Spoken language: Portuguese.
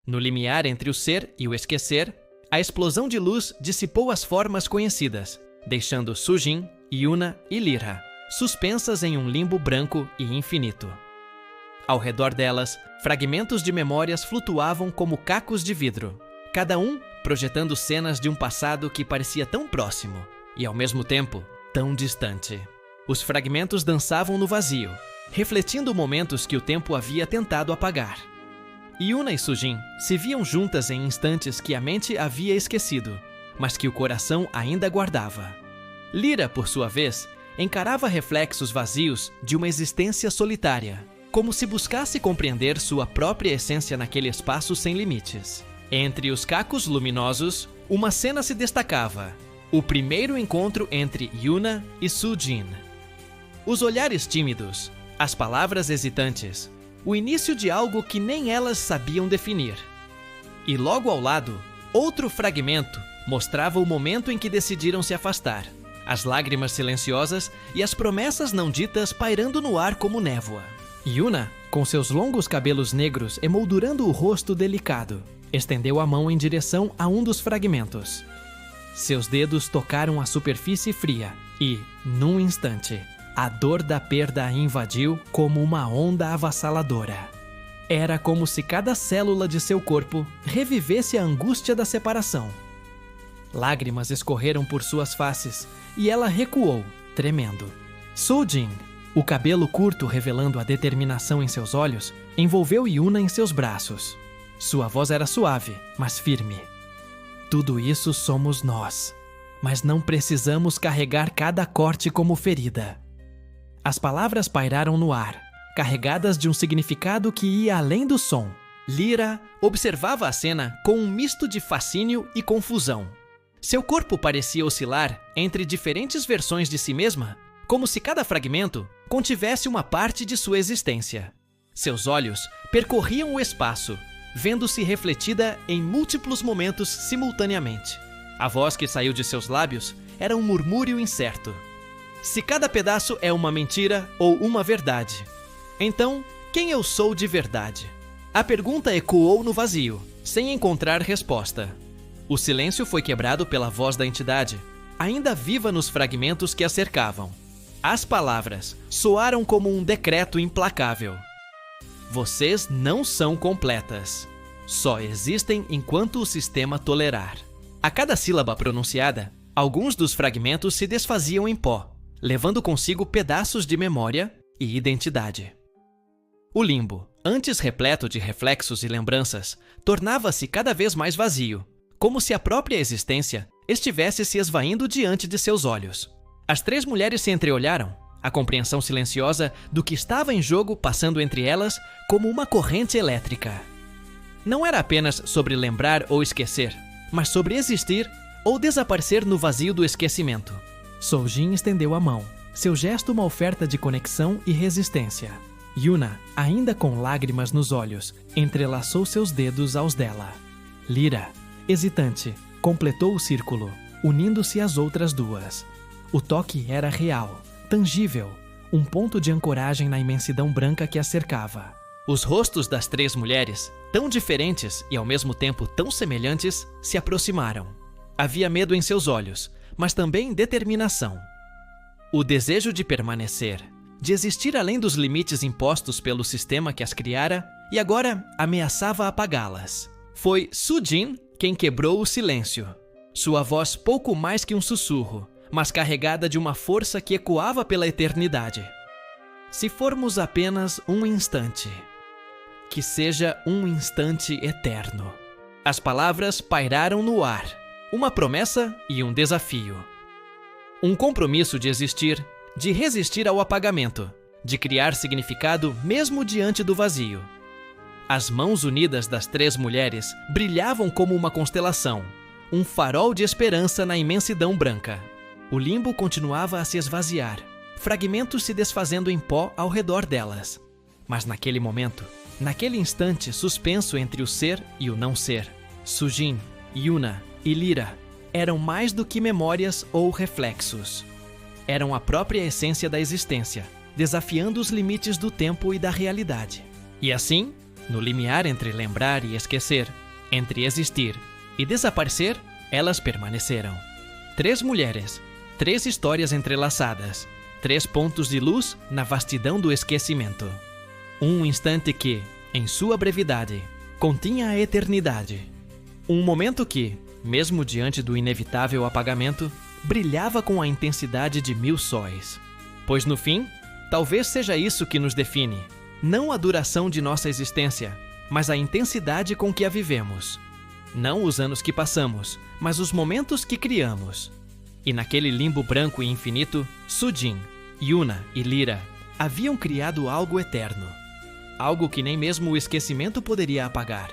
No limiar entre o ser e o esquecer, a explosão de luz dissipou as formas conhecidas, deixando Sujin, Yuna e Lyra suspensas em um limbo branco e infinito. Ao redor delas, fragmentos de memórias flutuavam como cacos de vidro, cada um projetando cenas de um passado que parecia tão próximo e, ao mesmo tempo, tão distante. Os fragmentos dançavam no vazio, refletindo momentos que o tempo havia tentado apagar. Yuna e Sujin se viam juntas em instantes que a mente havia esquecido, mas que o coração ainda guardava. Lyra, por sua vez, encarava reflexos vazios de uma existência solitária, como se buscasse compreender sua própria essência naquele espaço sem limites. Entre os cacos luminosos, uma cena se destacava: o primeiro encontro entre Yuna e Sujin. Os olhares tímidos, as palavras hesitantes, o início de algo que nem elas sabiam definir. E logo ao lado, outro fragmento mostrava o momento em que decidiram se afastar, as lágrimas silenciosas e as promessas não ditas pairando no ar como névoa. Yuna, com seus longos cabelos negros emoldurando o rosto delicado, estendeu a mão em direção a um dos fragmentos. Seus dedos tocaram a superfície fria e, num instante, a dor da perda a invadiu como uma onda avassaladora. Era como se cada célula de seu corpo revivesse a angústia da separação. Lágrimas escorreram por suas faces e ela recuou, tremendo. Sujin, o cabelo curto revelando a determinação em seus olhos, envolveu Yuna em seus braços. Sua voz era suave, mas firme. Tudo isso somos nós, mas não precisamos carregar cada corte como ferida. As palavras pairaram no ar, carregadas de um significado que ia além do som. Lyra observava a cena com um misto de fascínio e confusão. Seu corpo parecia oscilar entre diferentes versões de si mesma, como se cada fragmento contivesse uma parte de sua existência. Seus olhos percorriam o espaço, vendo-se refletida em múltiplos momentos simultaneamente. A voz que saiu de seus lábios era um murmúrio incerto. Se cada pedaço é uma mentira ou uma verdade, então quem eu sou de verdade? A pergunta ecoou no vazio, sem encontrar resposta. O silêncio foi quebrado pela voz da entidade, ainda viva nos fragmentos que a cercavam. As palavras soaram como um decreto implacável. Vocês não são completas. Só existem enquanto o sistema tolerar. A cada sílaba pronunciada, alguns dos fragmentos se desfaziam em pó, levando consigo pedaços de memória e identidade. O limbo, antes repleto de reflexos e lembranças, tornava-se cada vez mais vazio, como se a própria existência estivesse se esvaindo diante de seus olhos. As três mulheres se entreolharam, a compreensão silenciosa do que estava em jogo passando entre elas como uma corrente elétrica. Não era apenas sobre lembrar ou esquecer, mas sobre existir ou desaparecer no vazio do esquecimento. Sujin estendeu a mão, seu gesto uma oferta de conexão e resistência. Yuna, ainda com lágrimas nos olhos, entrelaçou seus dedos aos dela. Lyra, hesitante, completou o círculo, unindo-se às outras duas. O toque era real, tangível, um ponto de ancoragem na imensidão branca que a cercava. Os rostos das três mulheres, tão diferentes e ao mesmo tempo tão semelhantes, se aproximaram. Havia medo em seus olhos, mas também determinação. O desejo de permanecer, de existir além dos limites impostos pelo sistema que as criara e agora ameaçava apagá-las. Foi Sujin quem quebrou o silêncio. Sua voz pouco mais que um sussurro, mas carregada de uma força que ecoava pela eternidade. Se formos apenas um instante, que seja um instante eterno. As palavras pairaram no ar, uma promessa e um desafio. Um compromisso de existir, de resistir ao apagamento, de criar significado mesmo diante do vazio. As mãos unidas das três mulheres brilhavam como uma constelação, um farol de esperança na imensidão branca. O limbo continuava a se esvaziar, fragmentos se desfazendo em pó ao redor delas. Mas naquele momento, naquele instante suspenso entre o ser e o não ser, Sujin, Yuna e Lyra eram mais do que memórias ou reflexos. Eram a própria essência da existência, desafiando os limites do tempo e da realidade. E assim, No limiar entre lembrar e esquecer, entre existir e desaparecer, elas permaneceram. 3 mulheres, 3 histórias entrelaçadas, 3 pontos de luz na vastidão do esquecimento. Um instante que, em sua brevidade, continha a eternidade. Um momento que, mesmo diante do inevitável apagamento, brilhava com a intensidade de 1000 sóis. Pois no fim, talvez seja isso que nos define, não a duração de nossa existência, mas a intensidade com que a vivemos. Não os anos que passamos, mas os momentos que criamos. E naquele limbo branco e infinito, Sujin, Yuna e Lyra haviam criado algo eterno. Algo que nem mesmo o esquecimento poderia apagar.